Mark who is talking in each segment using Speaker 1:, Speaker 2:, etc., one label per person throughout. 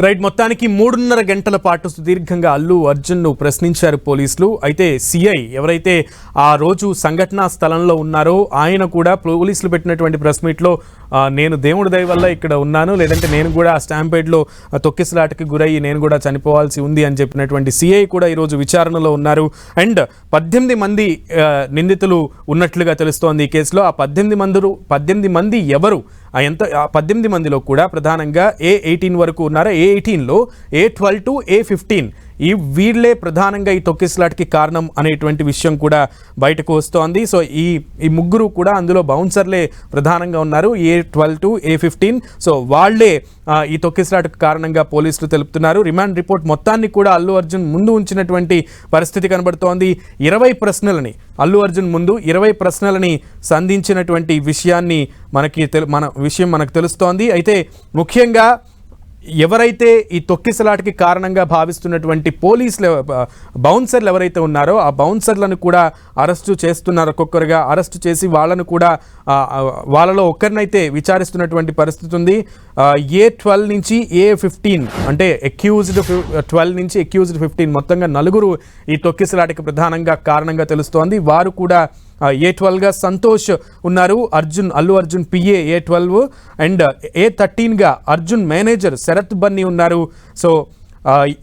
Speaker 1: Right, మొత్తానికి 3.5 గంటల పాటు సుదీర్ఘంగా అల్లు అర్జున్ను ప్రశ్నించారు పోలీసులు. అయితే సిఐ ఎవరైతే ఆ రోజు సంఘటనా స్థలంలో ఉన్నారో ఆయన కూడా పోలీసులు పెట్టినటువంటి ప్రెస్ మీట్లో నేను దేవుడి దయ వల్ల ఇక్కడ ఉన్నాను, లేదంటే నేను కూడా ఆ స్టాంపేడ్లో తొక్కిసలాటకి గురయ్యి నేను కూడా చనిపోవాల్సి ఉంది అని చెప్పినటువంటి సిఐ కూడా ఈరోజు విచారణలో ఉన్నారు. అండ్ 18 మంది నిందితులు ఉన్నట్లుగా తెలుస్తోంది ఈ కేసులో. ఆ 18 మంది ఎవరు, ఎంత 18 మందిలో కూడా ప్రధానంగా A18 వరకు ఉన్నారా, A18లో A12 to A15 వీళ్ళే ప్రధానంగా ఈ తొక్కిసలాట్కి కారణం అనేటువంటి విషయం కూడా బయటకు వస్తోంది. సో ఈ ముగ్గురు కూడా అందులో బౌన్సర్లే ప్రధానంగా ఉన్నారు, A12 to A15. సో వాళ్లే ఈ తొక్కిసలాట్కు కారణంగా పోలీసులు తెలుపుతున్నారు. రిమాండ్ రిపోర్ట్ మొత్తాన్ని కూడా అల్లు అర్జున్ ముందు ఉంచినటువంటి పరిస్థితి కనబడుతోంది. 20 ప్రశ్నలని అల్లు అర్జున్ ముందు 20 ప్రశ్నలని సంధించినటువంటి విషయాన్ని మనకు తెలుస్తోంది. అయితే ముఖ్యంగా ఎవరైతే ఈ తొక్కిసలాటకి కారణంగా భావిస్తున్నటువంటి బౌన్సర్లు ఎవరైతే ఉన్నారో ఆ బౌన్సర్లను కూడా అరెస్టు చేస్తున్నారు. ఒక్కొక్కరుగా అరెస్టు చేసి వాళ్ళను కూడా వాళ్ళలో ఒక్కరినైతే విచారిస్తున్నటువంటి పరిస్థితి ఉంది. A12 నుంచి A15 అంటే అక్యూజ్డ్ 12 నుంచి అక్యూజ్డ్ 15 మొత్తంగా 4 ఈ తొక్కిసలాటకి ప్రధానంగా కారణంగా తెలుస్తోంది. వారు కూడా A12గా సంతోష్ ఉన్నారు, Allu Arjun PA A12, and A13గా అర్జున్ మేనేజర్ శరత్ బన్నీ ఉన్నారు. సో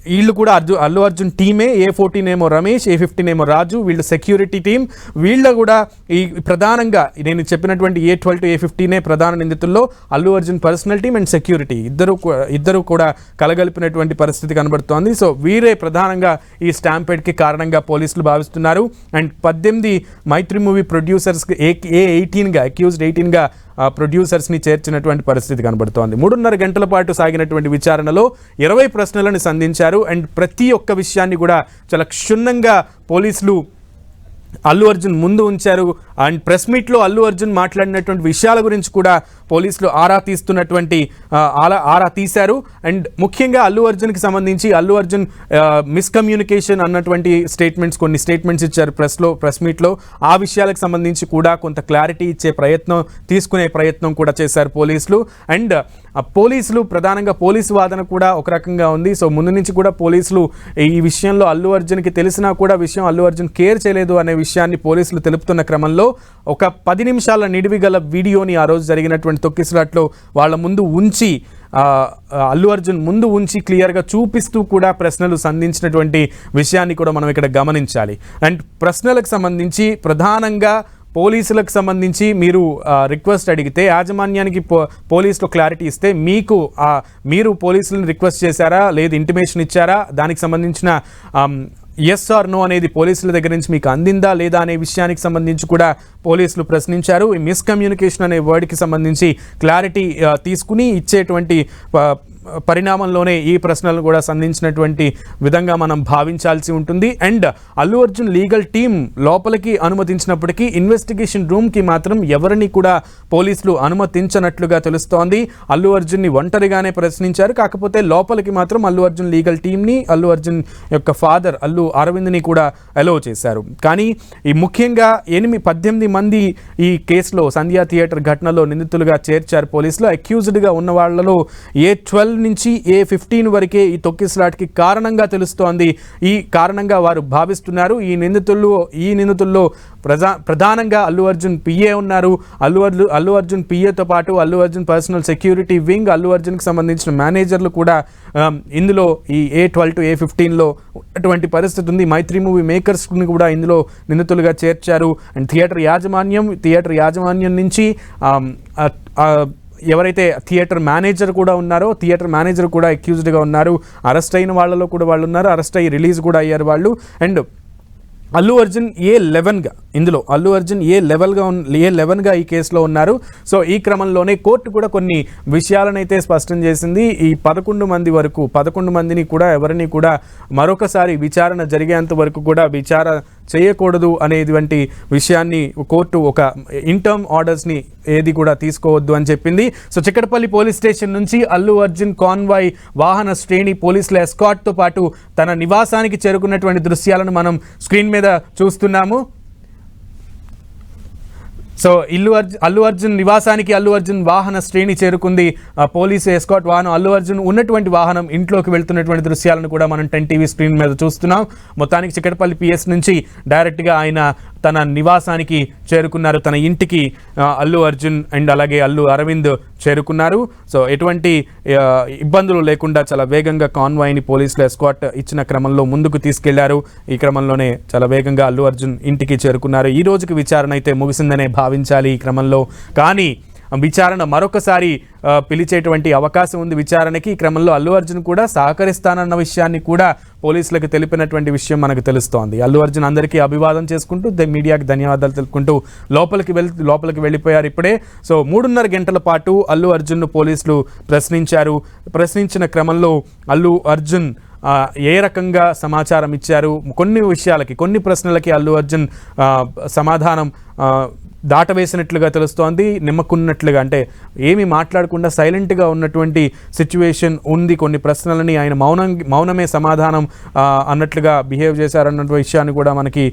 Speaker 1: వీళ్ళు కూడా అల్లు అర్జున్ టీమే. A14 ఏమో రమేష్, A15 ఏమో రాజు, వీళ్ళు సెక్యూరిటీ టీం. వీళ్ళ కూడా ఈ ప్రధానంగా నేను చెప్పినటువంటి A12 to A15 ప్రధాన నిందితుల్లో Allu Arjun personal team and security ఇద్దరు కూడా కలగలిపినటువంటి పరిస్థితి కనబడుతోంది. సో వీరే ప్రధానంగా ఈ స్టాంపేడ్కి కారణంగా పోలీసులు భావిస్తున్నారు. అండ్ 18 మైత్రి మూవీ ప్రొడ్యూసర్స్కి A18గా అక్యూజ్డ్ 18గా ప్రొడ్యూసర్స్ని చేర్చినటువంటి పరిస్థితి కనబడుతోంది. 3.5 గంటల పాటు సాగినటువంటి విచారణలో 20 ప్రశ్నలను సంధించారు. అండ్ ప్రతి ఒక్క విషయాన్ని కూడా చాలా క్షుణ్ణంగా పోలీసులు అల్లు అర్జున్ ముందు ఉంచారు. అండ్ ప్రెస్ మీట్లో అల్లు అర్జున్ మాట్లాడినటువంటి విషయాల గురించి కూడా పోలీసులు ఆరా తీశారు. అండ్ ముఖ్యంగా అల్లు అర్జున్కి సంబంధించి అల్లు అర్జున్ మిస్కమ్యూనికేషన్ అన్నటువంటి కొన్ని స్టేట్మెంట్స్ ఇచ్చారు ప్రెస్ మీట్లో. ఆ విషయాలకు సంబంధించి కూడా కొంత క్లారిటీ తీసుకునే ప్రయత్నం కూడా చేశారు పోలీసులు. అండ్ పోలీసులు ప్రధానంగా పోలీసు వాదన కూడా ఒక రకంగా ఉంది. సో ముందు నుంచి కూడా పోలీసులు ఈ విషయంలో అల్లు అర్జున్కి తెలిసినా కూడా అల్లు అర్జున్ కేర్ చేయలేదు అనే విషయాన్ని పోలీసులు తెలుపుతున్న క్రమంలో ఒక 10 నిమిషాల నిడివి గల వీడియోని ఆ రోజు జరిగినటువంటి తొక్కిసలాట్లో వాళ్ళ ముందు ఉంచి అల్లు అర్జున్ ముందు ఉంచి క్లియర్గా చూపిస్తూ కూడా ప్రశ్నలు సంధించినటువంటి విషయాన్ని కూడా మనం ఇక్కడ గమనించాలి. అండ్ ప్రశ్నలకు సంబంధించి ప్రధానంగా పోలీసులకు సంబంధించి మీరు రిక్వెస్ట్ అడిగితే యాజమాన్యానికి పోలీసులు క్లారిటీ ఇస్తే మీరు పోలీసులను రిక్వెస్ట్ చేశారా, లేదు ఇంటిమేషన్ ఇచ్చారా, దానికి సంబంధించిన ఎస్ ఆర్ నో అనేది పోలీసుల దగ్గర నుంచి మీకు అందిందా లేదా అనే విషయానికి సంబంధించి కూడా పోలీసులు ప్రశ్నించారు. ఈ మిస్కమ్యూనికేషన్ అనే వర్డ్కి సంబంధించి క్లారిటీ తీసుకుని ఇచ్చేటువంటి పరిణామంలోనే ఈ ప్రశ్నలను కూడా సంధించినటువంటి విధంగా మనం భావించాల్సి ఉంటుంది. And Allu Arjun legal team లోపలికి అనుమతించినప్పటికీ ఇన్వెస్టిగేషన్ రూమ్కి మాత్రం ఎవరిని కూడా పోలీసులు అనుమతించనట్లుగా తెలుస్తోంది. అల్లు అర్జున్ని ఒంటరిగానే ప్రశ్నించారు, కాకపోతే లోపలికి మాత్రం అల్లు అర్జున్ లీగల్ టీంని, అల్లు అర్జున్ యొక్క ఫాదర్ అల్లు అరవింద్ని కూడా అలౌ చేశారు. కానీ ఈ ముఖ్యంగా 18 మంది ఈ కేసులో సంధ్యా థియేటర్ ఘటనలో నిందితులుగా చేర్చారు పోలీసులు. అక్యూజ్డ్గా ఉన్న వాళ్లలో A12 నుంచి A15 వరకే ఈ తొక్కిసలాట్కి కారణంగా తెలుస్తోంది. ఈ కారణంగా వారు భావిస్తున్నారు. ఈ నిందితుల్లో ప్రధానంగా అల్లు అర్జున్ PA ఉన్నారు. అల్లు అర్జున్ PAతో పాటు Allu Arjun personal security wing, Allu అర్జున్కి సంబంధించిన మేనేజర్లు కూడా ఇందులో ఈ A12 to A15లో అటువంటి పరిస్థితి ఉంది. మైత్రి మూవీ మేకర్స్ని కూడా ఇందులో నిందితులుగా చేర్చారు. అండ్ థియేటర్ యాజమాన్యం నుంచి ఎవరైతే థియేటర్ మేనేజర్ కూడా ఉన్నారో థియేటర్ మేనేజర్ కూడా అక్యూజ్డ్గా ఉన్నారు. అరెస్ట్ అయిన వాళ్ళలో కూడా వాళ్ళు ఉన్నారు, అరెస్ట్ అయ్యి రిలీజ్ కూడా అయ్యారు వాళ్ళు. అండ్ అల్లు అర్జున్ A11గా ఇందులో అల్లు అర్జున్ A11గా ఈ కేసులో ఉన్నారు. సో ఈ క్రమంలోనే కోర్టు కూడా కొన్ని విషయాలనైతే స్పష్టం చేసింది. ఈ 11 మందిని కూడా ఎవరిని కూడా మరొకసారి విచారణ జరిగేంత వరకు కూడా చేయకూడదు అనేటువంటి విషయాన్ని కోర్టు ఒక ఇంటర్మ్ ఆర్డర్స్ని ఏది కూడా తీసుకోవద్దు అని చెప్పింది. సో చిక్కడపల్లి పోలీస్ స్టేషన్ నుంచి అల్లు అర్జున్ కాన్వాయ్ వాహన శ్రేణి పోలీసుల ఎస్కార్ట్తో పాటు తన నివాసానికి చేరుకున్నటువంటి దృశ్యాలను మనం స్క్రీన్ మీద చూస్తున్నాము. సో అల్లు అర్జున్ నివాసానికి అల్లు అర్జున్ వాహన శ్రేణి చేరుకుంది. పోలీసు ఎస్కాట్ వాహనం అల్లు అర్జున్ ఉన్నటువంటి వాహనం ఇంట్లోకి వెళ్తున్నటువంటి దృశ్యాలను కూడా మనం 10 టీవీ స్క్రీన్ మీద చూస్తున్నాం. మొత్తానికి చిక్కడపల్లి పిఎస్ నుంచి డైరెక్ట్గా ఆయన తన నివాసానికి చేరుకున్నారు. తన ఇంటికి అల్లు అర్జున్ అండ్ అలాగే అల్లు అరవింద్ చేరుకున్నారు. సో ఎటువంటి ఇబ్బందులు లేకుండా చాలా వేగంగా కాన్వాయ్ని పోలీసులు ఎస్కాట్ ఇచ్చిన క్రమంలో ముందుకు తీసుకెళ్లారు. ఈ క్రమంలోనే చాలా వేగంగా అల్లు అర్జున్ ఇంటికి చేరుకున్నారు. ఈ రోజుకి విచారణ అయితే ముగిసిందనే భావించాలి. ఈ క్రమంలో కానీ విచారణ మరొకసారి పిలిచేటువంటి అవకాశం ఉంది విచారణకి. ఈ క్రమంలో అల్లు అర్జున్ కూడా సహకరిస్తానన్న విషయాన్ని కూడా పోలీసులకు తెలిపినటువంటి విషయం మనకు తెలుస్తోంది. అల్లు అర్జున్ అందరికీ అభివాదం చేసుకుంటూ మీడియాకి ధన్యవాదాలు తెలుపుకుంటూ లోపలికి వెళ్ళిపోయారు ఇప్పుడే. సో 3.5 గంటల పాటు అల్లు అర్జున్ను పోలీసులు ప్రశ్నించిన క్రమంలో అల్లు అర్జున్ ఏ రకంగా సమాచారం ఇచ్చారు, కొన్ని ప్రశ్నలకి అల్లు అర్జున్ సమాధానం దాటవేసినట్లుగా తెలుస్తోంది. నిమ్మకున్నట్లుగా, అంటే ఏమీ మాట్లాడకుండా సైలెంట్గా ఉన్నటువంటి సిచ్యువేషన్ ఉంది. కొన్ని ప్రశ్నలని ఆయన మౌనమే సమాధానం అన్నట్లుగా బిహేవ్ చేశారన్న విషయాన్ని కూడా మనకి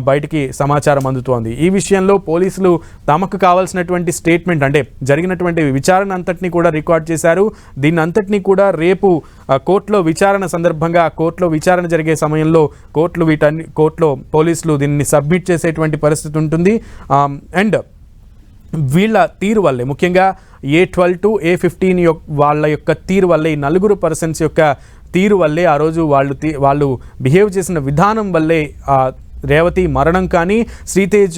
Speaker 1: బయటికి సమాచారం అందుతోంది. ఈ విషయంలో పోలీసులు తమకు కావాల్సినటువంటి స్టేట్మెంట్, అంటే జరిగినటువంటి విచారణ అంతటినీ కూడా రికార్డ్ చేశారు. దీన్ని అంతటినీ కూడా రేపు కోర్టులో విచారణ సందర్భంగా, కోర్టులో విచారణ జరిగే సమయంలో కోర్టులో పోలీసులు దీన్ని సబ్మిట్ చేసేటువంటి పరిస్థితి ఉంటుంది. అండ్ వీళ్ళ తీరు వల్లే, ముఖ్యంగా A12 A15 వాళ్ళ యొక్క తీరు వల్లే, ఈ 4 పర్సన్స్ యొక్క తీరు వల్లే, ఆ రోజు వాళ్ళు బిహేవ్ చేసిన విధానం వల్లే రేవతి మరణం కానీ, శ్రీతేజ్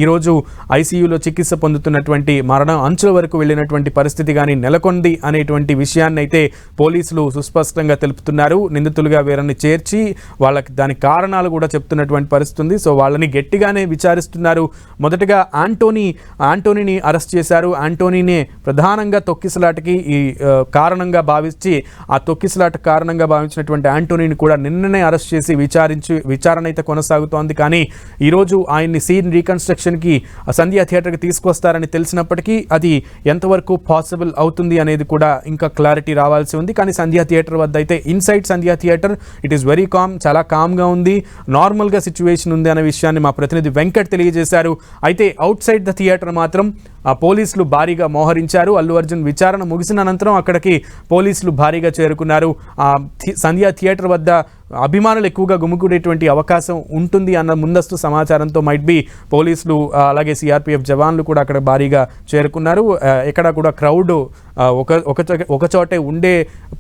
Speaker 1: ఈరోజు ఐసీయూలో చికిత్స పొందుతున్నటువంటి మరణం అంచుల వరకు వెళ్ళినటువంటి పరిస్థితి కానీ నెలకొంది అనేటువంటి విషయాన్ని అయితే పోలీసులు సుస్పష్టంగా తెలుపుతున్నారు. నిందితులుగా వీరిని చేర్చి వాళ్ళకి దాని కారణాలు కూడా చెప్తున్నటువంటి పరిస్థితి ఉంది. సో వాళ్ళని గట్టిగానే విచారిస్తున్నారు. మొదటగా యాంటోనీని అరెస్ట్ చేశారు. యాంటోనీని ప్రధానంగా తొక్కిసలాటకి కారణంగా భావించి, ఆ తొక్కిసలాట కారణంగా భావించినటువంటి యాంటోనీని కూడా నిన్ననే అరెస్ట్ చేసి విచారణ అయితే కొనసాగుతోంది. కానీ ఈరోజు ఆయన్ని సీన్ రీకన్స్ట్రక్షన్కి సంధ్యా థియేటర్కి తీసుకొస్తారని తెలిసినప్పటికీ అది ఎంతవరకు పాసిబుల్ అవుతుంది అనేది కూడా ఇంకా క్లారిటీ రావాల్సి ఉంది. కానీ సంధ్యా థియేటర్ వద్ద అయితే inside Sandhya theatre it is very calm, చాలా కామ్గా ఉంది, నార్మల్గా సిచ్యువేషన్ ఉంది అనే విషయాన్ని మా ప్రతినిధి వెంకట్ తెలియజేశారు. అయితే అవుట్ సైడ్ ద థియేటర్ మాత్రం పోలీసులు భారీగా మోహరించారు. అల్లు అర్జున్ విచారణ ముగిసిన అనంతరం అక్కడికి పోలీసులు భారీగా చేరుకున్నారు. సంధ్యా థియేటర్ వద్ద అభిమానులు ఎక్కువగా గుమికూడేటువంటి అవకాశం ఉంటుంది అన్న ముందస్తు సమాచారంతో పోలీసులు అలాగే సిఆర్పిఎఫ్ జవాన్లు కూడా అక్కడ భారీగా చేరుకున్నారు. ఎక్కడ కూడా క్రౌడ్ ఒక చోటే ఉండే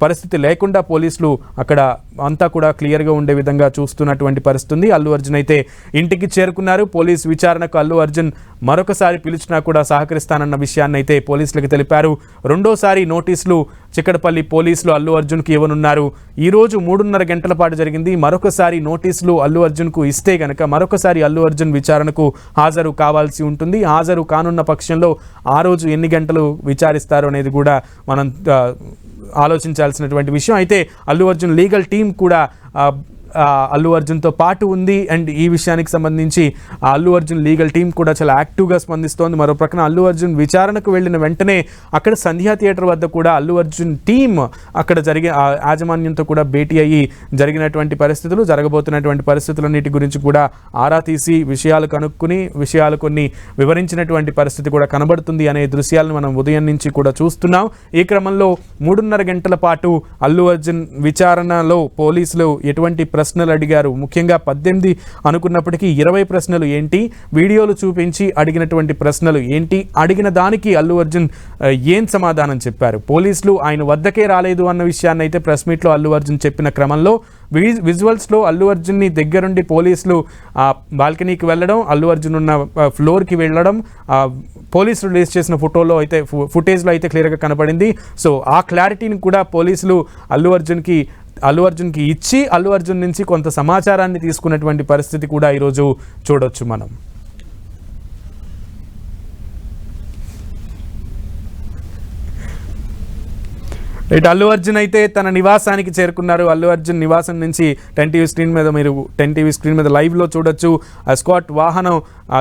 Speaker 1: పరిస్థితి లేకుండా పోలీసులు అక్కడ అంతా కూడా క్లియర్గా ఉండే విధంగా చూస్తున్నటువంటి పరిస్థితి ఉంది. అల్లు అర్జున్ అయితే ఇంటికి చేరుకున్నారు. పోలీసు విచారణకు అల్లు అర్జున్ మరొకసారి పిలిచినా కూడా సహకరిస్తానన్న విషయాన్ని అయితే పోలీసులకు తెలిపారు. రెండోసారి నోటీసులు చిక్కడపల్లి పోలీసులు అల్లు అర్జున్కి ఇవ్వనున్నారు. ఈరోజు 3.5 గంటల పాటు జరిగింది. మరొకసారి నోటీసులు అల్లు అర్జున్కు ఇస్తే కనుక మరొకసారి అల్లు అర్జున్ విచారణకు హాజరు కావాల్సి ఉంటుంది. హాజరు కానున్న పక్షంలో ఆ రోజు ఎన్ని గంటలు విచారిస్తారు అనేది కూడా మనం ఆలోచించాల్సినటువంటి విషయం. అయితే అల్లు అర్జున్ లీగల్ టీం కూడా అల్లు అర్జున్తో పాటు ఉంది. అండ్ ఈ విషయానికి సంబంధించి అల్లు అర్జున్ లీగల్ టీం కూడా చాలా యాక్టివ్గా స్పందిస్తోంది. మరో ప్రక్కన అల్లు అర్జున్ విచారణకు వెళ్ళిన వెంటనే అక్కడ సంధ్యా థియేటర్ వద్ద కూడా అల్లు అర్జున్ టీం అక్కడ జరిగే యాజమాన్యంతో కూడా భేటీ అయ్యి జరగబోతున్నటువంటి పరిస్థితులన్నిటి గురించి కూడా ఆరా తీసి విషయాలు కనుక్కుని కొన్ని వివరించినటువంటి పరిస్థితి కూడా కనబడుతుంది అనే దృశ్యాలను మనం ఉదయం నుంచి కూడా చూస్తున్నాం. ఈ క్రమంలో 3.5 గంటల పాటు అల్లు అర్జున్ విచారణలో పోలీసులు ఎటువంటి ప్రశ్నలు అడిగారు, ముఖ్యంగా 18 అనుకున్నప్పటికీ 20 ప్రశ్నలు ఏంటి, వీడియోలు చూపించి అడిగినటువంటి ప్రశ్నలు ఏంటి, అడిగిన దానికి అల్లు అర్జున్ ఏం సమాధానం చెప్పారు, పోలీసులు ఆయన వద్దకే రాలేదు అన్న విషయాన్ని అయితే ప్రెస్ మీట్లో అల్లు అర్జున్ చెప్పిన క్రమంలో విజువల్స్లో అల్లు అర్జున్ని దగ్గరుండి పోలీసులు బాల్కనీకి వెళ్ళడం, అల్లు అర్జున్ ఉన్న ఫ్లోర్కి వెళ్ళడం పోలీసులు రిలీజ్ చేసిన ఫుటేజ్లో అయితే క్లియర్గా కనపడింది. సో ఆ క్లారిటీని కూడా పోలీసులు అల్లు అర్జున్కి ఇచ్చి అల్లు అర్జున్ నుంచి కొంత సమాచారాన్ని తీసుకున్నటువంటి పరిస్థితి కూడా ఈరోజు చూడొచ్చు మనం. అల్లు అర్జున్ అయితే తన నివాసానికి చేరుకున్నారు. అల్లు అర్జున్ నివాసం నుంచి 10 టీవీ స్క్రీన్ మీద లైవ్లో చూడొచ్చు. స్క్వాట్ వాహనం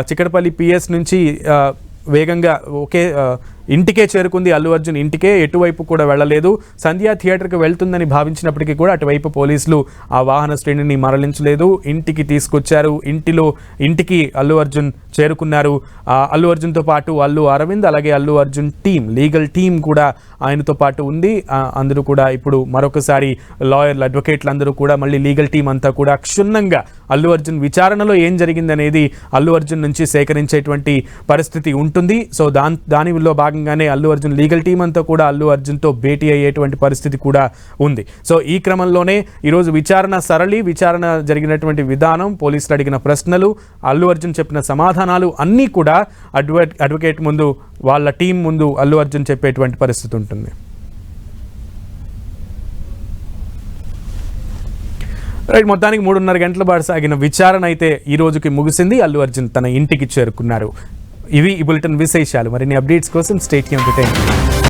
Speaker 1: చిక్కడపల్లి పిఎస్ నుంచి వేగంగా ఇంటికే చేరుకుంది. అల్లు అర్జున్ ఇంటికే, ఎటువైపు కూడా వెళ్ళలేదు. సంధ్యా థియేటర్కి వెళ్తుందని భావించినప్పటికీ కూడా అటువైపు పోలీసులు ఆ వాహన శ్రేణిని మరలించలేదు. ఇంటికి తీసుకొచ్చారు. ఇంటికి అల్లు అర్జున్ చేరుకున్నారు. అల్లు అర్జున్తో పాటు అల్లు అరవింద్, అలాగే Allu Arjun team, legal team కూడా ఆయనతో పాటు ఉంది. అందరూ కూడా ఇప్పుడు మరొకసారి లాయర్లు, అడ్వకేట్లు అందరూ కూడా మళ్ళీ లీగల్ టీం అంతా కూడా క్షుణ్ణంగా అల్లు అర్జున్ విచారణలో ఏం జరిగిందనేది అల్లు అర్జున్ నుంచి సేకరించేటువంటి పరిస్థితి ఉంటుంది. సో దానిలో భాగంగానే అల్లు అర్జున్ లీగల్ టీం అంతా కూడా అల్లు అర్జున్తో భేటీ అయ్యేటువంటి పరిస్థితి కూడా ఉంది. సో ఈ క్రమంలోనే ఈరోజు విచారణ జరిగినటువంటి విధానం, పోలీసులు అడిగిన ప్రశ్నలు, అల్లు అర్జున్ చెప్పిన సమాధానాలు అన్నీ కూడా అడ్వకేట్ ముందు, వాళ్ళ టీం ముందు అల్లు అర్జున్ చెప్పేటువంటి పరిస్థితి ఉంటుంది. రైట్, మొత్తానికి 3:30 గంటల పాటు సాగిన విచారణ అయితే ఈ రోజుకి ముగిసింది. అల్లు అర్జున్ తన ఇంటికి చేరుకున్నారు. ఇవి ఈ బులెటిన్ విశేషాలు. మరిన్ని అప్డేట్స్ కోసం స్టే ట్యూన్డ్ టు 10.